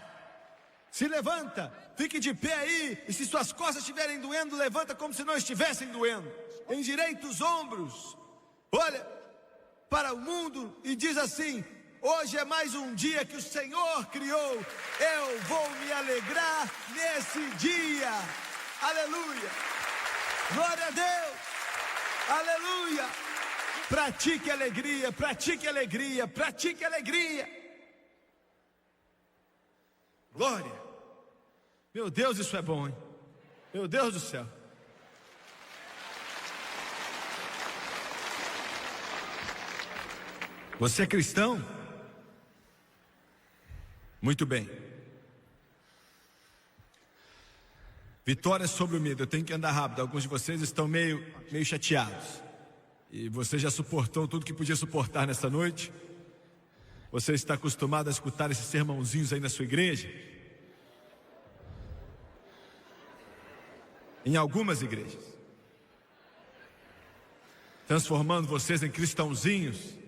se levanta, fique de pé aí, e se suas costas estiverem doendo, levanta como se não estivessem doendo, endireita os ombros, olha para o mundo e diz assim, hoje é mais um dia que o Senhor criou, eu vou me alegrar nesse dia, aleluia, glória a Deus, aleluia, pratique alegria, pratique alegria, pratique alegria, glória, meu Deus, isso é bom, hein? Meu Deus do céu. Você é cristão? Muito bem. Vitória sobre o medo. Eu tenho que andar rápido. Alguns de vocês estão meio chateados. E você já suportou tudo que podia suportar nessa noite? Você está acostumado a escutar esses sermãozinhos aí na sua igreja? Em algumas igrejas. Transformando vocês em cristãozinhos.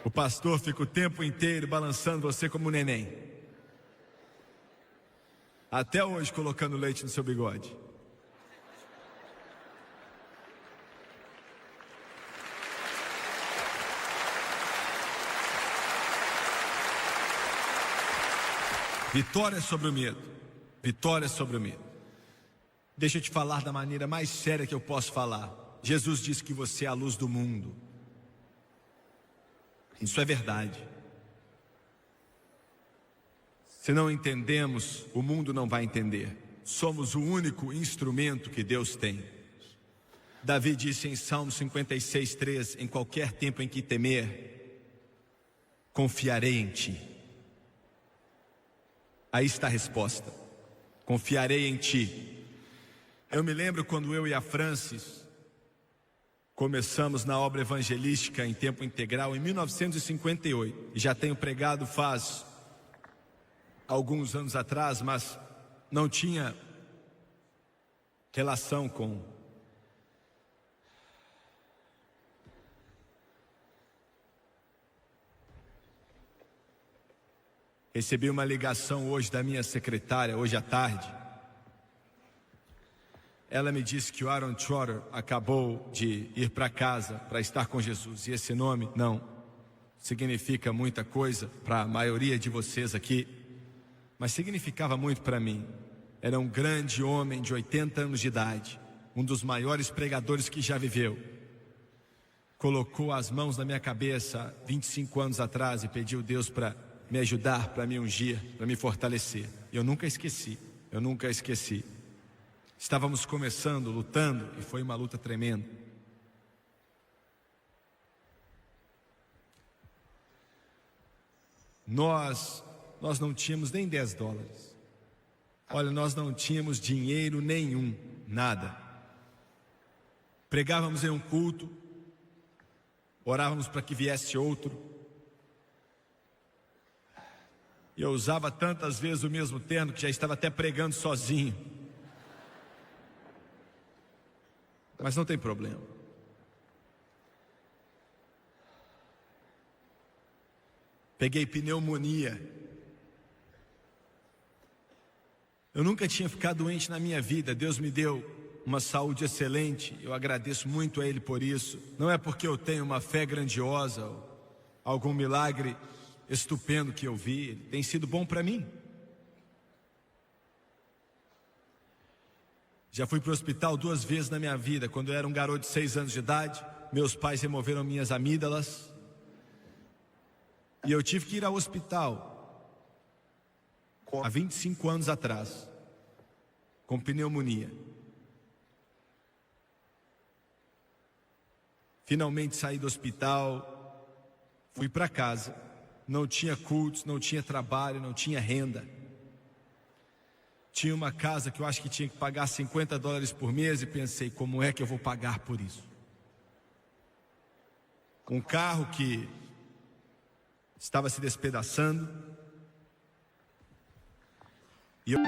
O pastor fica o tempo inteiro balançando você como um neném. Até hoje colocando leite no seu bigode. Vitória sobre o medo. Vitória sobre o medo. Deixa eu te falar da maneira mais séria que eu posso falar. Jesus disse que você é a luz do mundo. Isso é verdade. Se não entendemos, o mundo não vai entender. Somos o único instrumento que Deus tem. Davi disse em Salmo 56:3, em qualquer tempo em que temer, confiarei em ti. Aí está a resposta. Confiarei em ti. Eu me lembro quando eu e a Francis começamos na obra evangelística em tempo integral em 1958. E já tenho pregado faz alguns anos atrás, mas não tinha relação com Recebi uma ligação hoje da minha secretária, hoje à tarde. ela me disse que o Aaron Trotter acabou de ir para casa para estar com Jesus. E esse nome não significa muita coisa para a maioria de vocês aqui, mas significava muito para mim. Era um grande homem de 80 anos de idade, um dos maiores pregadores que já viveu. Colocou as mãos na minha cabeça 25 anos atrás e pediu a Deus para me ajudar, para me ungir, para me fortalecer. Eu nunca esqueci. Estávamos começando, lutando, e foi uma luta tremenda. Nós não tínhamos nem $10. Olha, nós não tínhamos dinheiro nenhum, nada. Pregávamos em um culto, orávamos para que viesse outro. E eu usava tantas vezes o mesmo terno que já estava até pregando sozinho. Mas não tem problema. Peguei pneumonia. Eu nunca tinha ficado doente na minha vida. Deus me deu uma saúde excelente. Eu agradeço muito a Ele por isso. Não é porque eu tenho uma fé grandiosa, ou algum milagre estupendo que eu vi. Ele tem sido bom para mim. Já fui para o hospital 2 vezes na minha vida. Quando eu era um garoto de 6 anos de idade, meus pais removeram minhas amígdalas e eu tive que ir ao hospital há 25 anos atrás, com pneumonia. Finalmente saí do hospital, fui para casa. Não tinha cultos, não tinha trabalho, não tinha renda. Tinha uma casa que eu acho que tinha que pagar $50 por mês e pensei, como é que eu vou pagar por isso? Um carro que estava se despedaçando. E eu...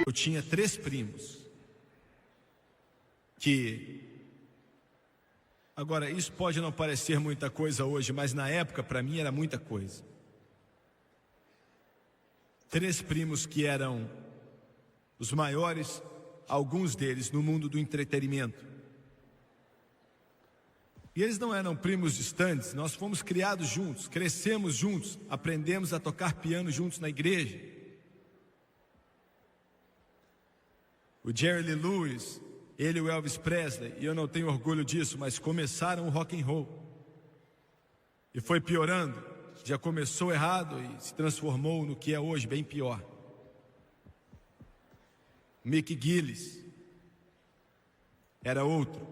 Eu tinha 3 primos que... Agora, isso pode não parecer muita coisa hoje, mas na época para mim era muita coisa. 3 primos que eram os maiores, alguns deles no mundo do entretenimento. E eles não eram primos distantes, nós fomos criados juntos, crescemos juntos, aprendemos a tocar piano juntos na igreja. O Jerry Lee Lewis, ele e o Elvis Presley, e eu não tenho orgulho disso, mas começaram o rock and roll. E foi piorando, já começou errado e se transformou no que é hoje, bem pior. Mick Gillis era outro.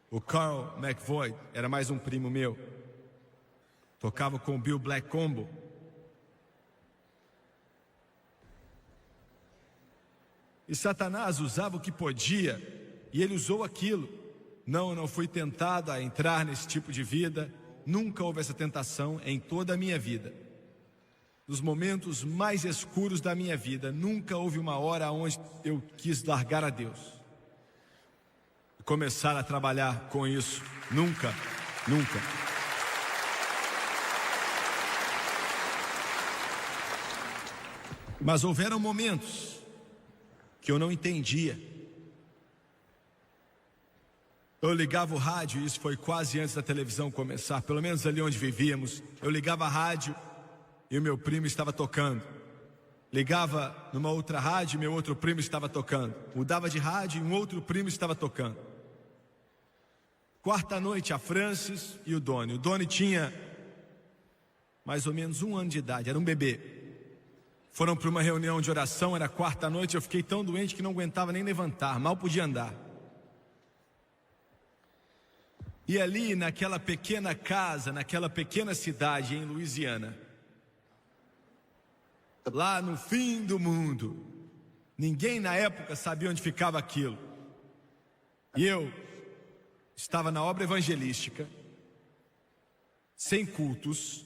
O Carl McVoy era mais um primo meu. Tocava com o Bill Black Combo. E Satanás usava o que podia, e ele usou aquilo. Não, eu não fui tentado a entrar nesse tipo de vida. Nunca houve essa tentação em toda a minha vida. Nos momentos mais escuros da minha vida, nunca houve uma hora onde eu quis largar a Deus e começar a trabalhar com isso. Nunca, nunca. Mas houveram momentos que eu não entendia. Eu ligava o rádio, isso foi quase antes da televisão começar, pelo menos ali onde vivíamos. Eu ligava a rádio e o meu primo estava tocando. Ligava numa outra rádio e meu outro primo estava tocando. Mudava de rádio e um outro primo estava tocando. Quarta noite, a Francis e o Doni. O Doni tinha mais ou menos 1 ano de idade, era um bebê. Foram para uma reunião de oração, era quarta noite, eu fiquei tão doente que não aguentava nem levantar, mal podia andar. E ali naquela pequena casa, naquela pequena cidade em Louisiana, lá no fim do mundo, ninguém na época sabia onde ficava aquilo. E eu estava na obra evangelística, sem cultos,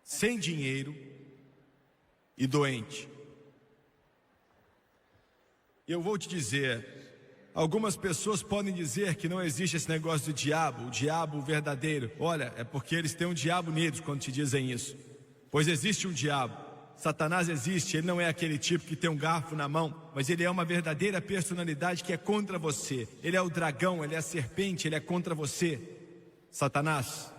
sem dinheiro e doente. Eu vou te dizer, algumas pessoas podem dizer que não existe esse negócio do diabo, o diabo verdadeiro. Olha, é porque eles têm um diabo neles quando te dizem isso. Pois existe um diabo, Satanás existe, ele não é aquele tipo que tem um garfo na mão, mas ele é uma verdadeira personalidade que é contra você. Ele é o dragão, ele é a serpente, ele é contra você, Satanás.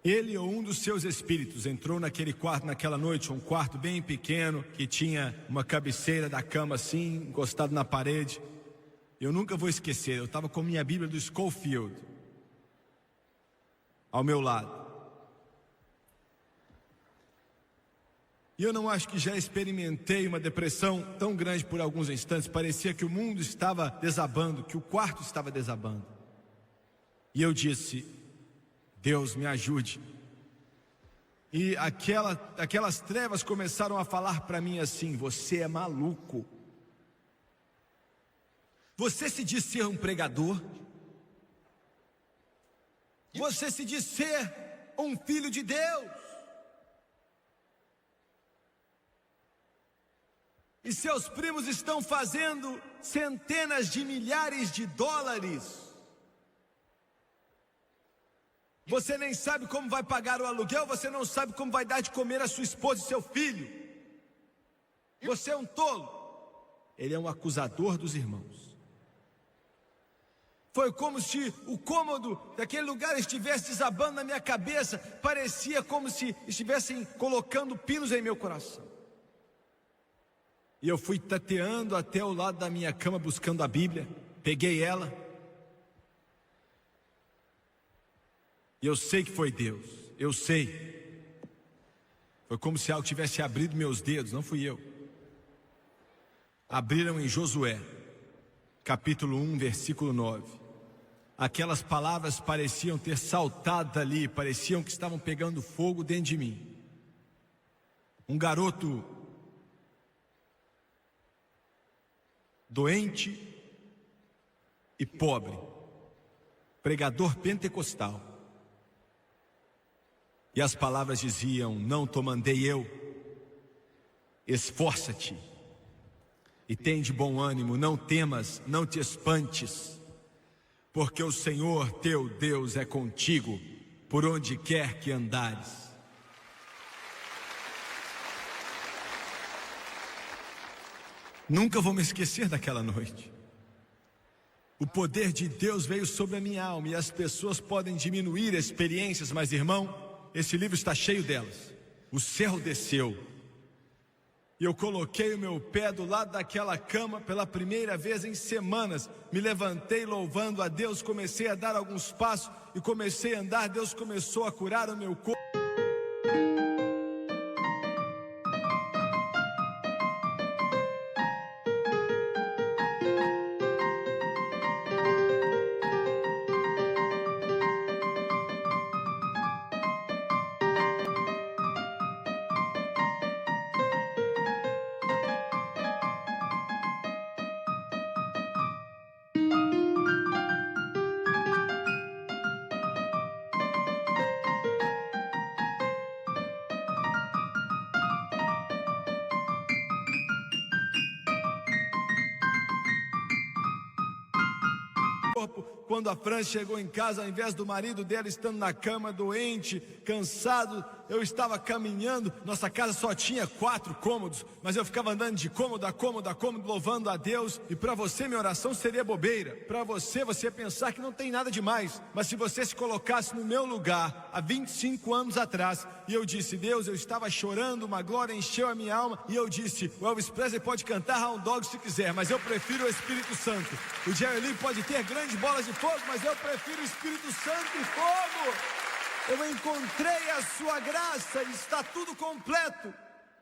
Ele ou um dos seus espíritos entrou naquele quarto naquela noite, um quarto bem pequeno, que tinha uma cabeceira da cama assim, encostado na parede. Eu nunca vou esquecer, eu estava com minha Bíblia do Scofield ao meu lado. E eu não acho que já experimentei uma depressão tão grande por alguns instantes. Parecia que o mundo estava desabando, que o quarto estava desabando. E eu disse: Deus, me ajude. E aquelas trevas começaram a falar para mim assim: você é maluco. Você se diz ser um pregador. Você se diz ser um filho de Deus. E seus primos estão fazendo centenas de milhares de dólares. Você nem sabe como vai pagar o aluguel, você não sabe como vai dar de comer a sua esposa e seu filho. Você é um tolo. Ele é um acusador dos irmãos. Foi como se o cômodo daquele lugar estivesse desabando na minha cabeça. Parecia como se estivessem colocando pinos em meu coração. E eu fui tateando até o lado da minha cama buscando a Bíblia. Peguei ela. E eu sei que foi Deus, eu sei. Foi como se algo tivesse abrido meus dedos, não fui eu. Abriram em Josué, capítulo 1, versículo 9. Aquelas palavras pareciam ter saltado dali, pareciam que estavam pegando fogo dentro de mim. Um garoto doente e pobre, pregador pentecostal. E as palavras diziam: não te mandei eu, esforça-te e tem de bom ânimo, não temas, não te espantes, porque o Senhor teu Deus é contigo, por onde quer que andares. Nunca vou me esquecer daquela noite. O poder de Deus veio sobre a minha alma, e as pessoas podem diminuir experiências, mas irmão, esse livro está cheio delas. O céu desceu, e eu coloquei o meu pé do lado daquela cama pela primeira vez em semanas. Me levantei louvando a Deus, comecei a dar alguns passos e comecei a andar. Deus começou a curar o meu corpo. Quando a Fran chegou em casa, ao invés do marido dela estando na cama, doente, cansado, eu estava caminhando. Nossa casa só tinha 4 cômodos, mas eu ficava andando de cômodo a cômodo a cômodo, louvando a Deus. E para você, minha oração seria bobeira. Para você ia pensar que não tem nada demais. Mas se você se colocasse no meu lugar, há 25 anos atrás, e eu disse: Deus, eu estava chorando, uma glória encheu a minha alma, e eu disse: o Elvis Presley pode cantar Hound Dog se quiser, mas eu prefiro o Espírito Santo. O Jerry Lee pode ter grandes bolas de fogo, mas eu prefiro o Espírito Santo e fogo. Eu encontrei a sua graça, está tudo completo.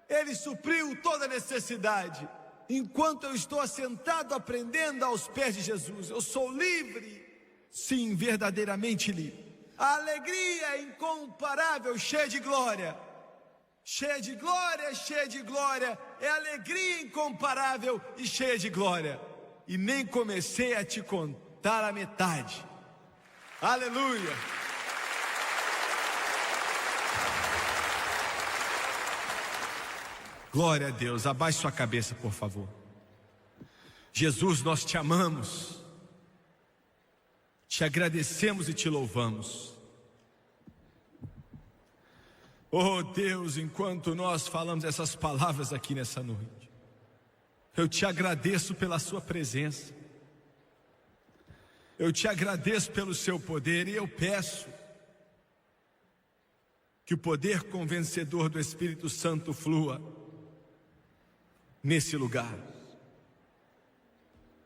Ele supriu toda necessidade. enquanto eu estou assentado aprendendo aos pés de Jesus, eu sou livre, sim, verdadeiramente livre. A alegria é incomparável, cheia de glória, cheia de glória, cheia de glória, é alegria incomparável e cheia de glória. E nem comecei a te contar a metade. Aleluia! Glória a Deus, abaixe sua cabeça, por favor. Jesus, nós te amamos, te agradecemos e te louvamos. Oh Deus, enquanto nós falamos essas palavras aqui nessa noite, eu te agradeço pela sua presença, eu te agradeço pelo seu poder, e eu peço que o poder convencedor do Espírito Santo flua nesse lugar.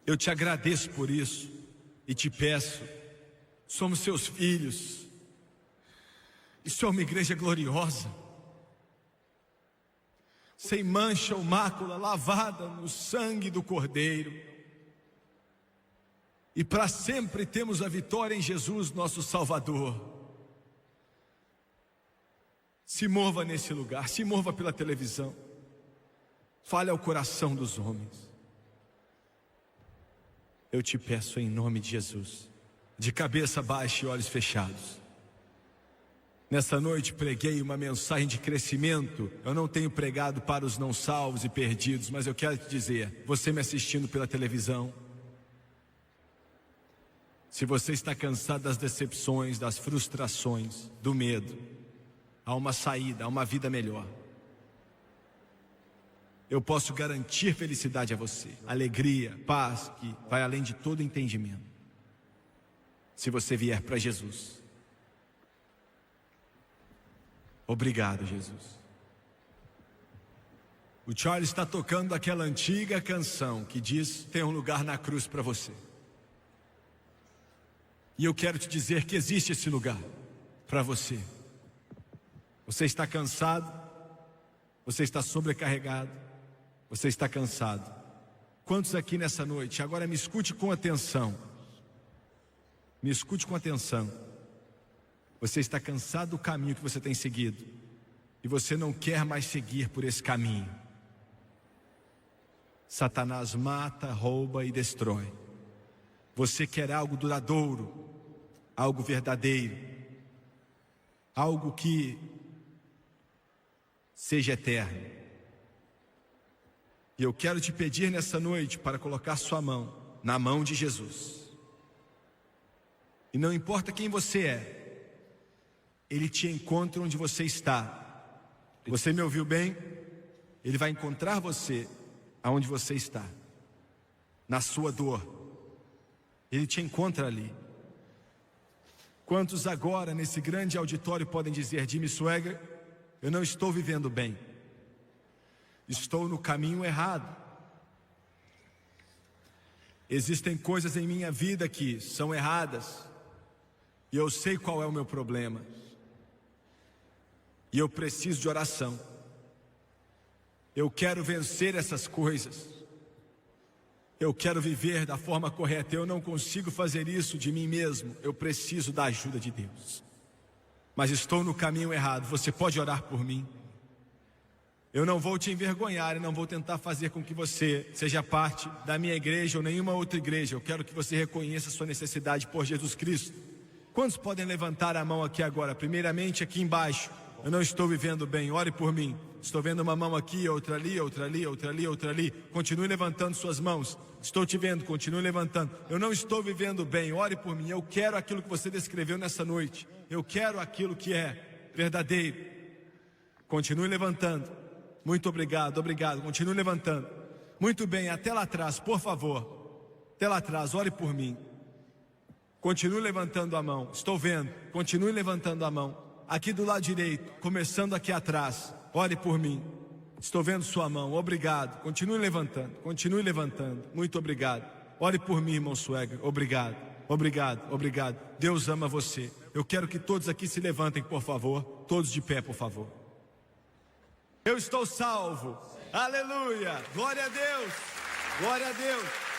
Eu te agradeço por isso e te peço, somos seus filhos, isso é uma igreja gloriosa, sem mancha ou mácula, lavada no sangue do Cordeiro, e para sempre temos a vitória em Jesus, nosso Salvador. Se mova nesse lugar, se mova pela televisão, fale ao coração dos homens. Eu te peço em nome de Jesus, de cabeça baixa e olhos fechados. Nessa noite preguei uma mensagem de crescimento. Eu não tenho pregado para os não salvos e perdidos, mas eu quero te dizer, você me assistindo pela televisão, se você está cansado das decepções, das frustrações, do medo, há uma saída, há uma vida melhor. Eu posso garantir felicidade a você, alegria, paz, que vai além de todo entendimento, se você vier para Jesus. Obrigado, Jesus. O Charles está tocando aquela antiga canção que diz: tem um lugar na cruz para você. E eu quero te dizer que existe esse lugar para você. Você está cansado, você está sobrecarregado, você está cansado. Quantos aqui nessa noite, agora me escute com atenção, me escute com atenção. Você está cansado do caminho que você tem seguido, e você não quer mais seguir por esse caminho. Satanás mata, rouba e destrói. Você quer algo duradouro, algo verdadeiro, algo que seja eterno. E eu quero te pedir nessa noite para colocar sua mão na mão de Jesus. E não importa quem você é, Ele te encontra onde você está. Você me ouviu bem? Ele vai encontrar você aonde você está, na sua dor. Ele te encontra ali. Quantos agora nesse grande auditório podem dizer: Jimmy Swaggart, eu não estou vivendo bem, estou no caminho errado. Existem coisas em minha vida que são erradas, e eu sei qual é o meu problema, e eu preciso de oração. Eu quero vencer essas coisas, eu quero viver da forma correta. Eu não consigo fazer isso de mim mesmo, eu preciso da ajuda de Deus, mas estou no caminho errado. Você pode orar por mim? Eu não vou te envergonhar e não vou tentar fazer com que você seja parte da minha igreja ou nenhuma outra igreja. Eu quero que você reconheça a sua necessidade por Jesus Cristo. Quantos podem levantar a mão aqui agora? Primeiramente aqui embaixo: eu não estou vivendo bem, ore por mim. Estou vendo uma mão aqui, outra ali, outra ali, outra ali, outra ali. Continue levantando suas mãos. Estou te vendo, continue levantando. Eu não estou vivendo bem, ore por mim. Eu quero aquilo que você descreveu nessa noite. Eu quero aquilo que é verdadeiro. Continue levantando. Muito obrigado, obrigado. Continue levantando. Muito bem, até lá atrás, por favor. Até lá atrás, ore por mim. Continue levantando a mão. Estou vendo, continue levantando a mão. Aqui do lado direito, começando aqui atrás, ore por mim. Estou vendo sua mão, obrigado. Continue levantando, continue levantando. Muito obrigado. Ore por mim, irmão Swaggart. Obrigado, obrigado, obrigado. Deus ama você. Eu quero que todos aqui se levantem, por favor. Todos de pé, por favor. Eu estou salvo. Aleluia. Glória a Deus. Glória a Deus.